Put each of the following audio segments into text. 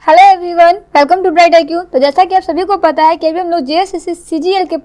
Hello everyone, welcome to Bright IQ. तो जैसा कि आप सभी को पता है कि अभी हम लोग जेएसएससी सीजीएल के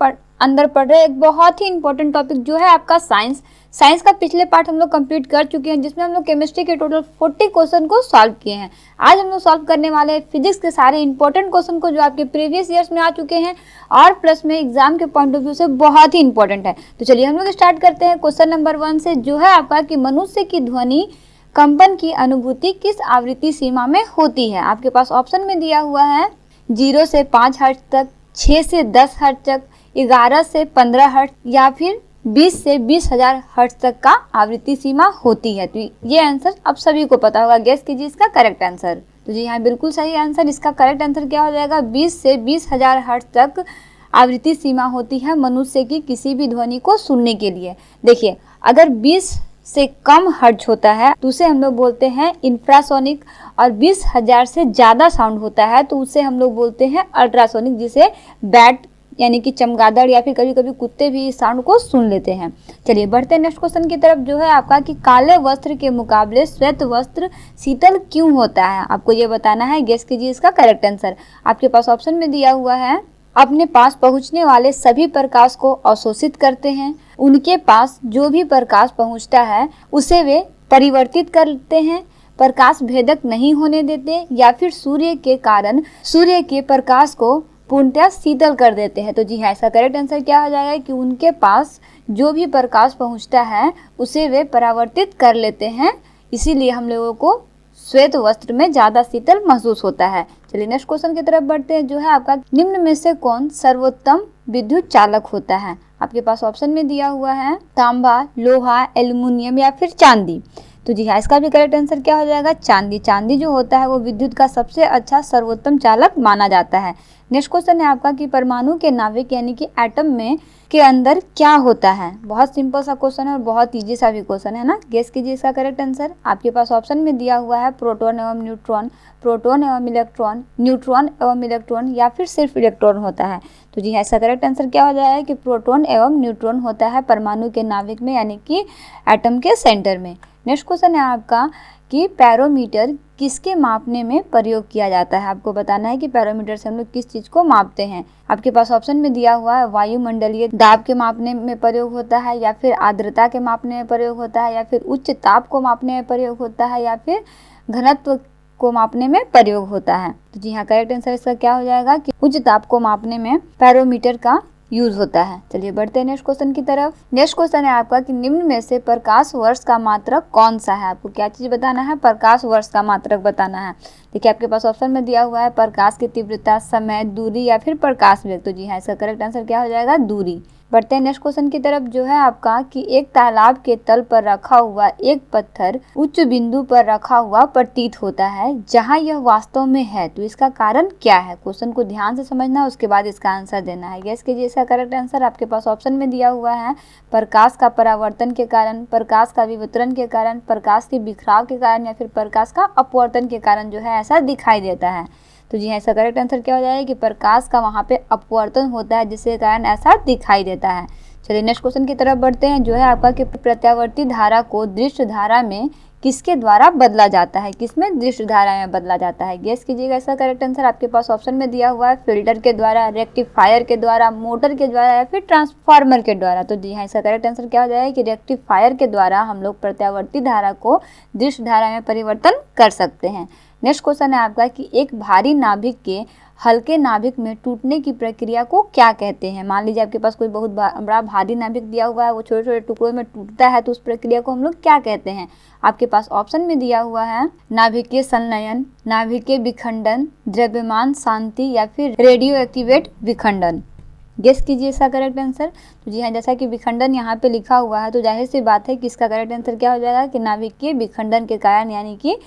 अंदर पढ़ रहे हैं एक बहुत ही इंपॉर्टेंट टॉपिक जो है आपका साइंस का पिछले पार्ट हम लोग कंप्लीट कर चुके हैं, जिसमें हम लोग केमिस्ट्री के टोटल 40 क्वेश्चन को सॉल्व किए हैं। आज हम लोग सॉल्व करने वाले हैं फिजिक्स के सारे इंपॉर्टेंट क्वेश्चन को जो आपके प्रीवियस ईयर्स में आ चुके हैं और प्लस में एग्जाम के पॉइंट ऑफ व्यू से बहुत ही इंपॉर्टेंट है। तो चलिए हम लोग स्टार्ट करते हैं क्वेश्चन नंबर 1 से, जो है आपका कि मनुष्य की ध्वनि कंपन की अनुभूति किस आवृत्ति सीमा में होती है। आपके पास ऑप्शन में दिया हुआ है 0 से 5 हर्ट्ज तक, 6 से 10 हर्ट्ज तक, 11 से 15 हर्ट्ज या फिर 20 से 20,000 हर्ट्ज तक का आवृत्ति सीमा होती है। तो ये आंसर आप सभी को पता होगा। गेस कीजिए इसका करेक्ट आंसर। तो जी हाँ, बिल्कुल सही आंसर। इसका करेक्ट आंसर क्या हो जाएगा? 20 से 20,000 हर्ट्ज तक आवृत्ति सीमा होती है मनुष्य की किसी भी ध्वनि को सुनने के लिए। देखिए, अगर 20 से कम हर्ट्ज होता है तो उसे हम लोग बोलते हैं इंफ्रासोनिक, और 20,000 से ज़्यादा साउंड होता है तो उसे हम लोग बोलते हैं अल्ट्रासोनिक, जिसे बैट यानी कि चमगादड़ या फिर कभी कभी कुत्ते भी इस साउंड को सुन लेते हैं। चलिए बढ़ते हैं नेक्स्ट क्वेश्चन की तरफ, जो है आपका कि काले वस्त्र के मुकाबले श्वेत वस्त्र शीतल क्यों होता है। आपको ये बताना है। गेस कीजिए इसका करेक्ट आंसर। आपके पास ऑप्शन में दिया हुआ है अपने पास पहुंचने वाले सभी प्रकाश को अवशोषित करते हैं, उनके पास जो भी प्रकाश पहुंचता है उसे वे परिवर्तित करते हैं, प्रकाश भेदक नहीं होने देते, या फिर सूर्य के कारण सूर्य के प्रकाश को पूर्णतः शीतल कर देते हैं। तो जी हाँ, इसका करेक्ट आंसर क्या हो जाएगा कि उनके पास जो भी प्रकाश पहुंचता है उसे वे परावर्तित कर लेते हैं, इसीलिए हम लोगों को श्वेत वस्त्र में ज्यादा शीतल महसूस होता है। चलिए नेक्स्ट क्वेश्चन की तरफ बढ़ते हैं, जो है आपका निम्न में से कौन सर्वोत्तम विद्युत चालक होता है। आपके पास ऑप्शन में दिया हुआ है तांबा, लोहा, एल्युमिनियम या फिर चांदी। तो जी हाँ, इसका भी करेक्ट आंसर क्या हो जाएगा? चांदी। चांदी जो होता है वो विद्युत का सबसे अच्छा सर्वोत्तम चालक माना जाता है। नेक्स्ट क्वेश्चन है आपका कि परमाणु के नाभिक यानी कि एटम में के अंदर क्या होता है। बहुत सिंपल सा क्वेश्चन है और बहुत इजी सा भी क्वेश्चन है ना। गेस कीजिए इसका करेक्ट आंसर। आपके पास ऑप्शन में दिया हुआ है प्रोटॉन एवं न्यूट्रॉन, प्रोटॉन एवं इलेक्ट्रॉन, न्यूट्रॉन एवं इलेक्ट्रॉन या फिर सिर्फ इलेक्ट्रॉन होता है। तो जी हाँ, इसका करेक्ट आंसर क्या हो जाएगा कि प्रोटॉन एवं न्यूट्रॉन होता है परमाणु के नाभिक में यानी कि एटम के सेंटर में। नेक्स्ट क्वेश्चन है आपका कि पैरोमीटर किसके मापने में प्रयोग किया जाता है। आपको बताना है कि पैरोमीटर से हम लोग किस चीज को मापते हैं। आपके पास ऑप्शन में दिया हुआ है वायुमंडलीय दाब के मापने में प्रयोग होता है, या फिर आर्द्रता के मापने में प्रयोग होता है, या फिर उच्च ताप को मापने में प्रयोग होता है, या फिर घनत्व को मापने में प्रयोग होता है। तो जी हाँ, करेक्ट आंसर इसका क्या हो जाएगा कि उच्च ताप को मापने में पैरोमीटर का यूज होता है। चलिए बढ़ते हैं नेक्स्ट क्वेश्चन की तरफ। नेक्स्ट क्वेश्चन है आपका कि निम्न में से प्रकाश वर्ष का मात्रक कौन सा है। आपको क्या चीज बताना है? प्रकाश वर्ष का मात्रक बताना है। देखिए, आपके पास ऑप्शन में दिया हुआ है प्रकाश की तीव्रता, समय, दूरी या फिर प्रकाश वेग। तो जी हाँ, इसका करेक्ट आंसर क्या हो जाएगा? दूरी। बढ़ते हैं नेक्स्ट क्वेश्चन की तरफ, जो है आपका कि एक तालाब के तल पर रखा हुआ एक पत्थर उच्च बिंदु पर रखा हुआ प्रतीत होता है जहां यह वास्तव में है, तो इसका कारण क्या है। क्वेश्चन को ध्यान से समझना, उसके बाद इसका आंसर देना है। गेस कीजिए इसका करेक्ट आंसर। आपके पास ऑप्शन में दिया हुआ है प्रकाश का परावर्तन के कारण, प्रकाश का विवर्तन के कारण, प्रकाश के बिखराव के कारण या फिर प्रकाश का अपवर्तन के कारण जो है ऐसा दिखाई देता है। तो जी हाँ, इसका करेक्ट आंसर क्या हो जाएगा कि प्रकाश का वहाँ पे अपवर्तन होता है जिसके कारण ऐसा दिखाई देता है। चलिए नेक्स्ट क्वेश्चन की तरफ बढ़ते हैं, जो है आपका कि प्रत्यावर्ती धारा को दृश्य धारा में किसके द्वारा बदला जाता है। किसमें? दृश्य धारा में बदला जाता है। गेस कीजिएगा इसका करेक्ट आंसर। आपके पास ऑप्शन में दिया हुआ है फिल्टर के द्वारा, रेक्टिफायर के द्वारा, मोटर के द्वारा या फिर ट्रांसफार्मर के द्वारा। तो जी हाँ, इसका करेक्ट आंसर क्या हो जाएगा कि रेक्टिफायर के द्वारा हम लोग प्रत्यावर्ती धारा को दृश्य धारा में परिवर्तन कर सकते हैं। नेक्स्ट क्वेश्चन है आपका कि एक भारी नाभिक के हल्के नाभिक में टूटने की प्रक्रिया को क्या कहते हैं। मान लीजिए आपके पास कोई बहुत बड़ा भारी नाभिक दिया हुआ है, वो छोटे छोटे टुकड़ों में टूटता है, तो उस प्रक्रिया को हम लोग क्या कहते हैं। आपके पास ऑप्शन में दिया हुआ है नाभिकीय संलयन, नाभिकीय विखंडन, द्रव्यमान शांति या फिर रेडियो एक्टिवेट विखंडन। गेस कीजिए इसका करेक्ट आंसर। तो जी हाँ, जैसा कि विखंडन यहाँ पे लिखा हुआ है तो जाहिर सी बात है कि इसका करेक्ट आंसर क्या हो जाएगा कि नाभिकीय विखंडन के कारण यानी कि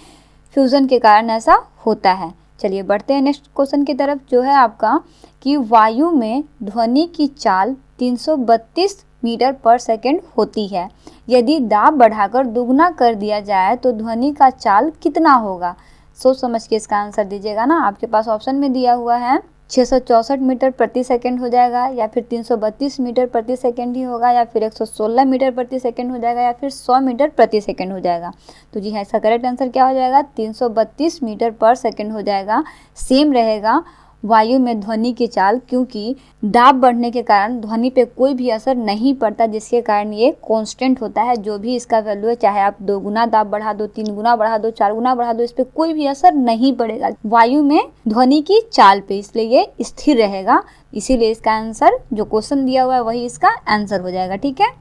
फ्यूजन के कारण ऐसा होता है। चलिए बढ़ते हैं नेक्स्ट क्वेश्चन की तरफ, जो है आपका कि वायु में ध्वनि की चाल 332 मीटर पर सेकंड होती है। यदि दाब बढ़ाकर दुगना कर दिया जाए तो ध्वनि का चाल कितना होगा। सोच समझ के इसका आंसर दीजिएगा ना। आपके पास ऑप्शन में दिया हुआ है 664 मीटर प्रति सेकंड हो जाएगा, या फिर 332 मीटर प्रति सेकंड ही होगा, या फिर 116 मीटर प्रति सेकंड हो जाएगा, या फिर 100 मीटर प्रति सेकंड हो जाएगा। तो जी हाँ, इसका करेक्ट आंसर क्या हो जाएगा, 332 मीटर पर सेकंड हो जाएगा। सेम रहेगा वायु में ध्वनि की चाल, क्योंकि दाब बढ़ने के कारण ध्वनि पे कोई भी असर नहीं पड़ता, जिसके कारण ये कांस्टेंट होता है। जो भी इसका वैल्यू है, चाहे आप 2 गुना दाब बढ़ा दो, 3 गुना बढ़ा दो, 4 गुना बढ़ा दो, इस पे कोई भी असर नहीं पड़ेगा वायु में ध्वनि की चाल पे, इसलिए ये स्थिर रहेगा। इसीलिए इसका आंसर जो क्वेश्चन दिया हुआ है वही इसका आंसर हो जाएगा। ठीक है,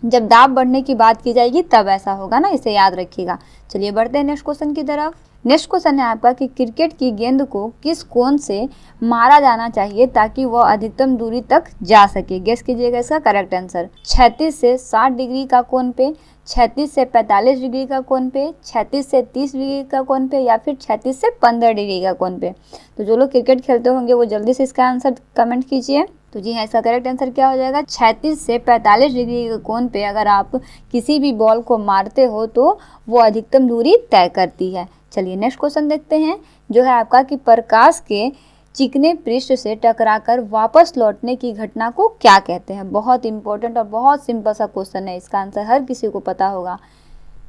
जब दाब बढ़ने की बात की जाएगी तब ऐसा होगा ना, इसे याद रखिएगा। चलिए बढ़ते हैं नेक्स्ट क्वेश्चन की तरफ। नेक्स्ट क्वेश्चन है आपका कि क्रिकेट की गेंद को किस कोण से मारा जाना चाहिए ताकि वह अधिकतम दूरी तक जा सके। गेस कीजिएगा इसका करेक्ट आंसर। 36 से 60 डिग्री का कोण पे, 36 से 45 डिग्री का कोण पे, 36 से 30 डिग्री का कोण पे, या फिर 36 से 15 डिग्री का कोण पे। तो जो लोग क्रिकेट खेलते होंगे वो जल्दी से इसका आंसर कमेंट कीजिए। तो जी हाँ, इसका करेक्ट आंसर क्या हो जाएगा, 36 से 45 डिग्री के कोण पे अगर आप किसी भी बॉल को मारते हो तो वो अधिकतम दूरी तय करती है। चलिए नेक्स्ट क्वेश्चन देखते हैं, जो है आपका कि प्रकाश के चिकने पृष्ठ से टकराकर वापस लौटने की घटना को क्या कहते हैं। बहुत इंपॉर्टेंट और बहुत सिंपल सा क्वेश्चन है, इसका आंसर हर किसी को पता होगा।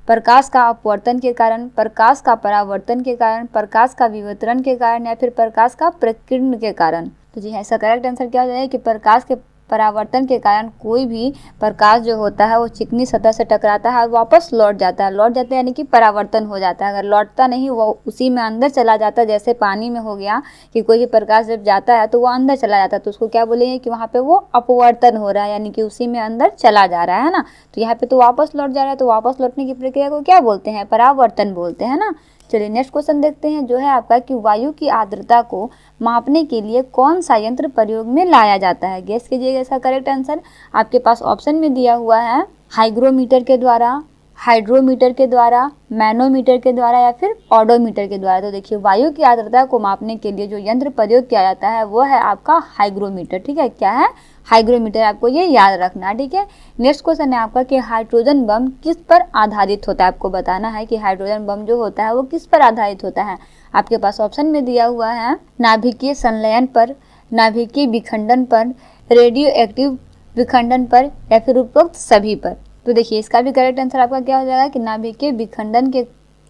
प्रकाश का अपवर्तन के कारण, प्रकाश का परावर्तन के कारण, प्रकाश का विवर्तन के कारण, या फिर प्रकाश का प्रकीर्ण के कारण। तो जी हाँ, इसका करेक्ट आंसर क्या हो जाएगा कि प्रकाश के परावर्तन के कारण कोई भी प्रकाश जो होता है वो चिकनी सतह से टकराता है और वापस लौट जाता है। लौट जाता है यानी कि परावर्तन हो जाता है। अगर लौटता नहीं, वो उसी में अंदर चला जाता है। जैसे पानी में हो गया कि कोई भी प्रकाश जब जाता है तो वो अंदर चला जाता है, तो उसको क्या बोलेंगे कि वहाँ पे वो अपवर्तन हो रहा है, यानी कि उसी में अंदर चला जा रहा है ना। तो यहाँ पे तो वापस लौट जा रहा है, तो वापस लौटने की प्रक्रिया को क्या बोलते हैं, परावर्तन बोलते हैं ना। चलिए नेक्स्ट क्वेश्चन देखते हैं, जो है आपका कि वायु की आर्द्रता को मापने के लिए कौन सा यंत्र प्रयोग में लाया जाता है। गेस कीजिएगा इसका करेक्ट आंसर। आपके पास ऑप्शन में दिया हुआ है हाइग्रोमीटर के द्वारा, हाइड्रोमीटर के द्वारा, मैनोमीटर के द्वारा, या फिर ऑडोमीटर के द्वारा। तो देखिए, वायु की आर्द्रता को मापने के लिए जो यंत्र प्रयोग किया जाता है वो है आपका हाइग्रोमीटर। ठीक है, क्या है, हाइग्रोमीटर, आपको ये याद रखना। ठीक है, नेक्स्ट क्वेश्चन है आपका कि हाइड्रोजन बम किस पर आधारित होता है। आपको बताना है कि हाइड्रोजन बम जो होता है वो किस पर आधारित होता है। आपके पास ऑप्शन में दिया हुआ है नाभिकीय संलयन पर, नाभिकीय विखंडन पर, रेडियो एक्टिव विखंडन पर, या फिर उपरोक्त सभी पर। तो देखिए, इसका भी करेक्ट आंसर आपका क्या हो जाएगा कि नाभिकीय विखंडन के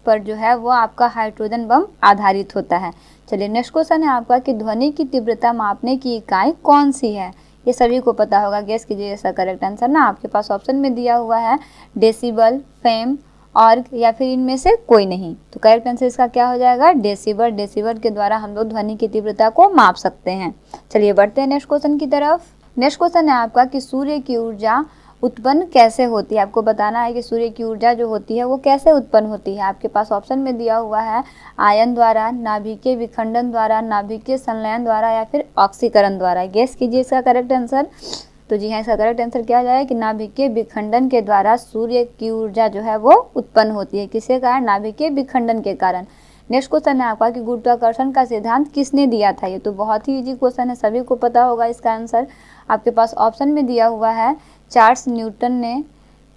पर जो है वो आपका हाइड्रोजन बम आधारित होता है। चलिए नेक्स्ट क्वेश्चन है आपका कि ध्वनि की तीव्रता मापने की इकाई कौन सी है। ये सभी को पता होगा, गेस कीजिए इसका करेक्ट आंसर ना। आपके पास ऑप्शन में दिया हुआ है डेसिबल, फेम, और या फिर इनमें से कोई नहीं। तो करेक्ट आंसर इसका क्या हो जाएगा, डेसिबल। डेसिबल के द्वारा हम लोग ध्वनि की तीव्रता को माप सकते हैं। चलिए बढ़ते हैं नेक्स्ट क्वेश्चन की तरफ। नेक्स्ट क्वेश्चन है आपका कि सूर्य की ऊर्जा उत्पन्न कैसे होती है। आपको बताना है कि सूर्य की ऊर्जा जो होती है वो कैसे उत्पन्न होती है। आपके पास ऑप्शन में दिया हुआ है आयन द्वारा, नाभिकीय विखंडन द्वारा, नाभिकीय संलयन द्वारा, या फिर ऑक्सीकरण द्वारा। गेस कीजिए इसका करेक्ट आंसर। तो जी हाँ, इसका करेक्ट आंसर क्या हो जाएगा कि नाभिकीय विखंडन के द्वारा सूर्य की ऊर्जा जो है वो उत्पन्न होती है। किसके कारण, नाभिकीय विखंडन के कारण। नेक्स्ट क्वेश्चन है आपका कि गुरुत्वाकर्षण का सिद्धांत किसने दिया था। ये तो बहुत ही इजी क्वेश्चन है, सभी को पता होगा इसका आंसर। आपके पास ऑप्शन में दिया हुआ है चार्ल्स न्यूटन ने,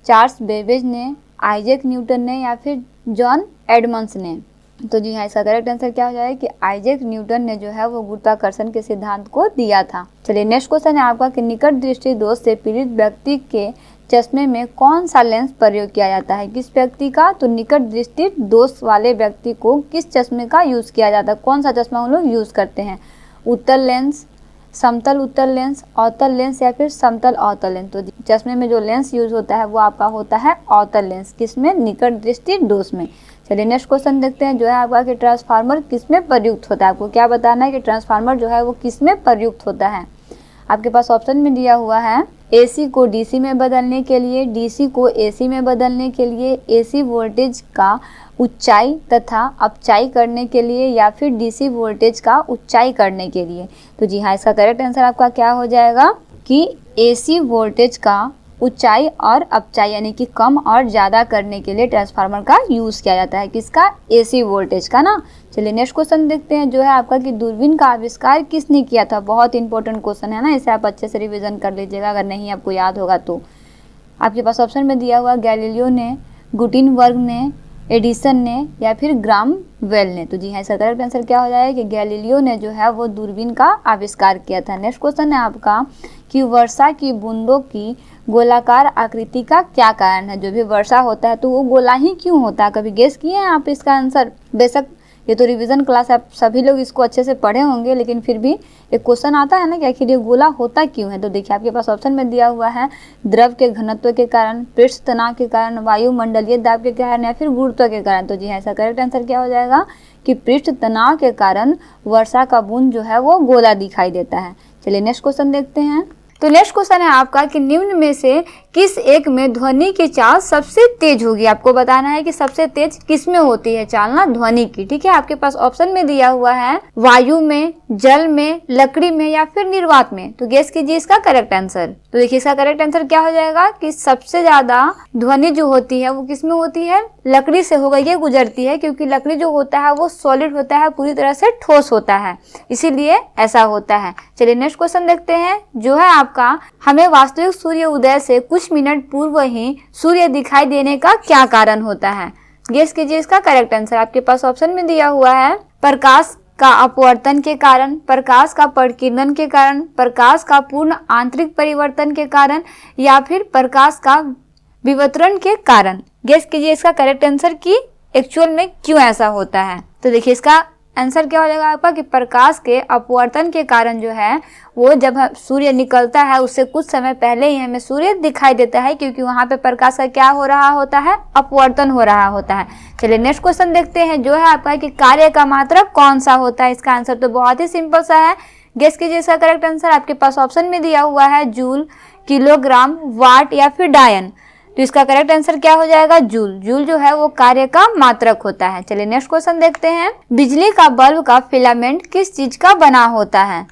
चार्ल्स बेबेज ने, आइजैक न्यूटन ने, या फिर जॉन एडमंड्स ने। तो जी हाँ, इसका करेक्ट आंसर क्या हो जाएगा कि आइजैक न्यूटन ने जो है वो गुरुत्वाकर्षण के सिद्धांत को दिया था। चलिए नेक्स्ट क्वेश्चन है आपका कि निकट दृष्टि दोष से पीड़ित व्यक्ति के चश्मे में कौन सा लेंस प्रयोग किया जाता है। किस व्यक्ति का, तो निकट दृष्टि दोष वाले व्यक्ति को किस चश्मे का यूज किया जाता है, कौन सा चश्मा हम लोग यूज करते हैं। उत्तल लेंस, समतल उत्तल लेंस, अवतल लेंस, या फिर समतल अवतल लेंस। तो चश्मे में जो लेंस यूज होता है वो आपका होता है अवतल लेंस। किसमें, निकट दृष्टि दोष में। चलिए नेक्स्ट क्वेश्चन देखते हैं, जो है आपका कि ट्रांसफार्मर किसमें प्रयुक्त होता है। आपको क्या बताना है कि ट्रांसफार्मर जो है वो किसमें प्रयुक्त होता है। आपके पास ऑप्शन में दिया हुआ है एसी को डीसी में बदलने के लिए, डीसी को एसी में बदलने के लिए, एसी वोल्टेज का ऊंचाई तथा अपचाई करने के लिए, या फिर डीसी वोल्टेज का ऊंचाई करने के लिए। तो जी हाँ, इसका करेक्ट आंसर आपका क्या हो जाएगा कि एसी वोल्टेज का ऊंचाई और अपचाई यानी कि कम और ज़्यादा करने के लिए ट्रांसफार्मर का यूज़ किया जाता है। किसका, एसी वोल्टेज का ना। चलिए नेक्स्ट क्वेश्चन देखते हैं, जो है आपका कि दूरबीन का आविष्कार किसने किया था। बहुत इंपॉर्टेंट क्वेश्चन है ना, इसे आप अच्छे से रिवीजन कर लीजिएगा अगर नहीं आपको याद होगा तो। आपके पास ऑप्शन में दिया हुआ गैलीलियो ने, गुटेनबर्ग ने, एडिसन ने या फिर ग्राम वेल ने? तो जी हाँ, इसका करेक्ट आंसर क्या हो जाएगा कि गैलीलियो ने जो है वो दूरबीन का आविष्कार किया था। नेक्स्ट क्वेश्चन है आपका कि वर्षा की बूंदों की गोलाकार आकृति का क्या कारण है? जो भी वर्षा होता है तो वो गोला ही क्यों होता है? कभी गेस किए हैं आप इसका आंसर? बेशक ये तो रिवीजन क्लास है, आप सभी लोग इसको अच्छे से पढ़े होंगे, लेकिन फिर भी एक क्वेश्चन आता है ना कि आखिर ये गोला होता क्यों है। तो देखिए आपके पास ऑप्शन में दिया हुआ है द्रव के घनत्व के कारण, पृष्ठ तनाव के कारण, वायुमंडलीय दाब के कारण या फिर गुरुत्व के कारण। तो जी हाँ, इसका करेक्ट आंसर क्या हो जाएगा कि पृष्ठ तनाव के कारण वर्षा का बूंद जो है वो गोला दिखाई देता है। चलिए नेक्स्ट क्वेश्चन देखते हैं। तो नेक्स्ट क्वेश्चन है आपका कि निम्न में से किस एक में ध्वनि की चाल सबसे तेज होगी? आपको बताना है कि सबसे तेज किस में होती है चाल ना ध्वनि की। ठीक है, आपके पास ऑप्शन में दिया हुआ है वायु में, जल में, लकड़ी में या फिर निर्वात में। तो गेस कीजिए इसका करेक्ट आंसर। तो देखिए इसका करेक्ट आंसर क्या हो जाएगा कि सबसे ज्यादा ध्वनि जो होती है वो किस में होती है? लकड़ी से होगा, ये गुजरती है, क्योंकि लकड़ी जो होता है वो सॉलिड होता है, पूरी तरह से ठोस होता है, इसीलिए ऐसा होता है। चलिए नेक्स्ट क्वेश्चन देखते हैं जो है आपका, हमें वास्तविक सूर्य उदय से कुछ मिनट पूर्व ही सूर्य दिखाई देने का क्या कारण होता है? गेस कीजिए इसका करेक्ट आंसर। आपके पास ऑप्शन में दिया हुआ है प्रकाश का अपवर्तन के कारण, प्रकाश का परिकिरण के कारण, प्रकाश का पूर्ण आंतरिक परिवर्तन के कारण या फिर प्रकाश का विवर्तन के कारण। गेस कीजिए इसका करेक्ट आंसर कि एक्चुअल में क्यों ऐसा होता है। तो देखिए इसका आंसर क्या हो जाएगा आपका कि प्रकाश के अपवर्तन के कारण जो है वो जब सूर्य निकलता है उससे कुछ समय पहले ही हमें सूर्य दिखाई देता है, क्योंकि वहां पे प्रकाश का क्या हो रहा होता है? अपवर्तन हो रहा होता है। चलिए नेक्स्ट क्वेश्चन देखते हैं जो है आपका कि कार्य का मात्रक कौन सा होता है? इसका आंसर तो बहुत ही सिंपल सा है। गेस कीजिए इसका करेक्ट आंसर। आपके पास ऑप्शन में दिया हुआ है जूल, किलोग्राम, वाट या फिर डायन। तो इसका करेक्ट आंसर क्या हो जाएगा? जूल। जूल जो है वो कार्य का मात्रक होता है। चलिए नेक्स्ट क्वेश्चन देखते हैं। बिजली का बल्ब का फिलामेंट किस चीज का बना होता है?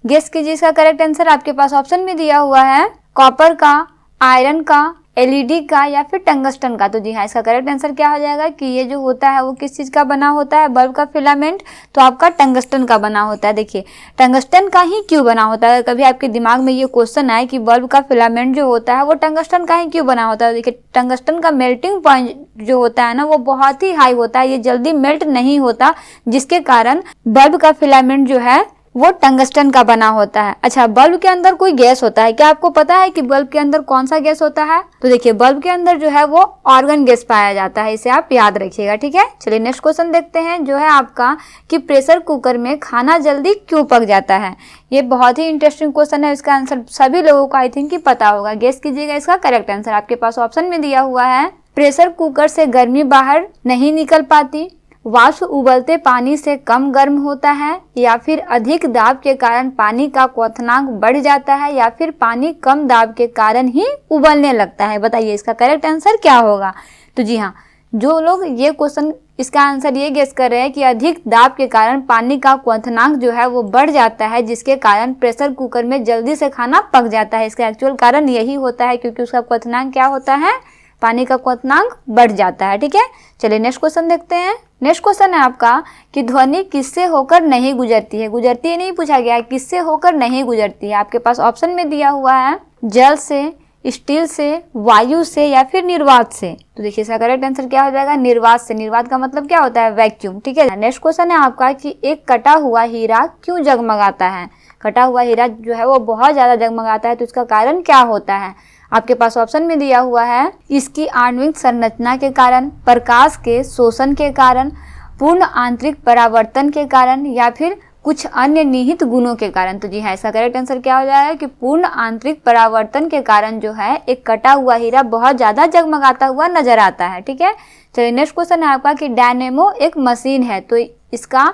गेस कीजिए इसका करेक्ट आंसर। आपके पास ऑप्शन में दिया हुआ है कॉपर का, आयरन का, एलईडी का या फिर टंगस्टन का। तो जी हाँ, इसका करेक्ट आंसर क्या हो जाएगा कि ये जो होता है वो किस चीज का बना होता है? बल्ब का फिलामेंट तो आपका टंगस्टन का बना होता है। देखिए टंगस्टन का ही क्यों बना होता है? कभी आपके दिमाग में ये क्वेश्चन आए कि बल्ब का फिलामेंट जो होता है वो टंगस्टन का ही क्यों बना होता है? देखिए टंगस्टन का मेल्टिंग पॉइंट जो होता है ना वो बहुत ही हाई होता है, ये जल्दी मेल्ट नहीं होता, जिसके कारण बल्ब का फिलामेंट जो है वो टंगस्टन का बना होता है। अच्छा, बल्ब के अंदर कोई गैस होता है क्या? आपको पता है कि बल्ब के अंदर कौन सा गैस होता है? तो देखिए बल्ब के अंदर जो है वो ऑर्गन गैस पाया जाता है, इसे आप याद रखिएगा। ठीक है, चलिए नेक्स्ट क्वेश्चन देखते हैं जो है आपका कि प्रेशर कुकर में खाना जल्दी क्यों पक जाता है? ये बहुत ही इंटरेस्टिंग क्वेश्चन है, इसका आंसर सभी लोगों को आई थिंक पता होगा। गेस कीजिएगा इसका करेक्ट आंसर। आपके पास ऑप्शन में दिया हुआ है प्रेशर कुकर से गर्मी बाहर नहीं निकल पाती, वाष्प उबलते पानी से कम गर्म होता है, या फिर अधिक दाब के कारण पानी का क्वथनांक बढ़ जाता है, या फिर पानी कम दाब के कारण ही उबलने लगता है। बताइए इसका करेक्ट आंसर क्या होगा? तो जी हाँ, जो लोग ये क्वेश्चन इसका आंसर ये गेस कर रहे हैं कि अधिक दाब के कारण पानी का क्वथनांक जो है वो बढ़ जाता है, जिसके कारण प्रेशर कुकर में जल्दी से खाना पक जाता है, इसका एक्चुअल कारण यही होता है क्योंकि उसका क्वथनांक क्या होता है? पानी का क्वथनांक बढ़ जाता है। ठीक है, चलिए नेक्स्ट क्वेश्चन देखते हैं। नेक्स्ट क्वेश्चन है आपका कि ध्वनि किससे होकर नहीं गुजरती है? गुजरती है नहीं पूछा गया है, किससे होकर नहीं गुजरती है। आपके पास ऑप्शन में दिया हुआ है जल से, स्टील से, वायु से या फिर निर्वात से। तो देखिए इसका करेक्ट आंसर क्या हो जाएगा? निर्वात से। निर्वात का मतलब क्या होता है? वैक्यूम। ठीक है, नेक्स्ट क्वेश्चन है आपका कि एक कटा हुआ हीरा क्यों जगमगाता है? कटा हुआ हीरा जो है वो बहुत ज्यादा जगमगाता है, तो इसका कारण क्या होता है? आपके पास ऑप्शन में दिया हुआ है इसकी आणविक संरचना के कारण, प्रकाश के शोषण के कारण, पूर्ण आंतरिक परावर्तन के कारण या फिर कुछ अन्य निहित गुणों के कारण। तो जी हाँ, इसका करेक्ट आंसर क्या हो जाएगा कि पूर्ण आंतरिक परावर्तन के कारण जो है एक कटा हुआ हीरा बहुत ज्यादा जगमगाता हुआ नजर आता है। ठीक है, चलिए नेक्स्ट क्वेश्चन है आपका कि डायनेमो एक मशीन है, तो इसका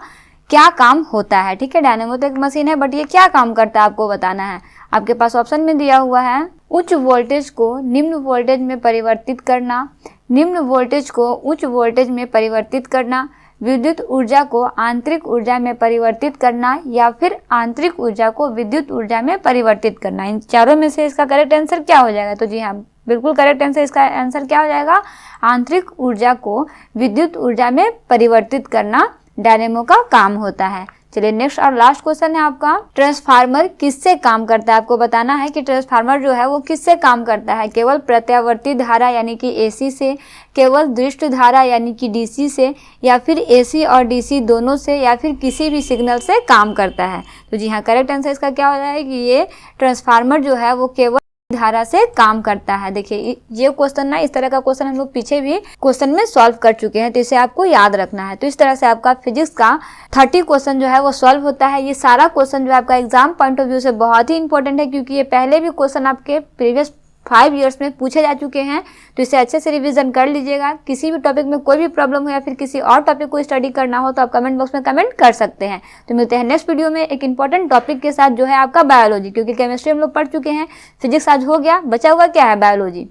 क्या काम होता है? ठीक है, डायनेमो तो एक मशीन है, बट ये क्या काम करता है आपको बताना है। आपके पास ऑप्शन में दिया हुआ है उच्च वोल्टेज को निम्न वोल्टेज में परिवर्तित करना, निम्न वोल्टेज को उच्च वोल्टेज में परिवर्तित करना, विद्युत ऊर्जा को आंतरिक ऊर्जा में परिवर्तित करना या फिर आंतरिक ऊर्जा को विद्युत ऊर्जा में परिवर्तित करना। इन चारों में से इसका करेक्ट आंसर क्या हो जाएगा? तो जी हाँ, बिल्कुल करेक्ट आंसर। इसका आंसर क्या हो जाएगा? आंतरिक ऊर्जा को विद्युत ऊर्जा में परिवर्तित करना डायनेमो का काम होता है। चलिए नेक्स्ट और लास्ट क्वेश्चन है आपका, ट्रांसफार्मर किससे काम करता है। आपको बताना है कि ट्रांसफार्मर जो है वो किससे काम करता है, केवल प्रत्यावर्ती धारा यानी कि एसी से, केवल दृष्ट धारा यानी कि डीसी से, या फिर एसी और डीसी दोनों से, या फिर किसी भी सिग्नल से काम करता है। तो जी हाँ, करेक्ट आंसर इसका क्या हो जाएगा कि ये ट्रांसफार्मर जो है वो केवल धारा से काम करता है। देखिए ये क्वेश्चन ना, इस तरह का क्वेश्चन हम लोग पीछे भी क्वेश्चन में सॉल्व कर चुके हैं, तो इसे आपको याद रखना है। तो इस तरह से आपका फिजिक्स का 30 क्वेश्चन जो है वो सॉल्व होता है। ये सारा क्वेश्चन जो है आपका एग्जाम पॉइंट ऑफ व्यू से बहुत ही इंपॉर्टेंट है, क्योंकि ये पहले भी क्वेश्चन आपके प्रीवियस 5 ईयर्स में पूछे जा चुके हैं। तो इसे अच्छे से रिवीजन कर लीजिएगा। किसी भी टॉपिक में कोई भी प्रॉब्लम हो या फिर किसी और टॉपिक को स्टडी करना हो तो आप कमेंट बॉक्स में कमेंट कर सकते हैं। तो मिलते हैं नेक्स्ट वीडियो में एक इंपॉर्टेंट टॉपिक के साथ, जो है आपका बायोलॉजी, क्योंकि केमिस्ट्री हम लोग पढ़ चुके हैं, फिजिक्स आज हो गया, बचा हुआ क्या है, बायोलॉजी।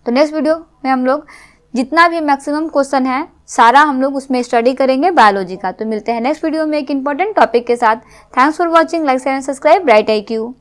तो नेक्स्ट वीडियो में हम लोग जितना भी मैक्सिमम क्वेश्चन है सारा हम लोग उसमें स्टडी करेंगे बायोलॉजी का। तो मिलते हैं नेक्स्ट वीडियो में एक इंपॉर्टेंट टॉपिक के साथ। Thanks for watching, like share and subscribe bright IQ।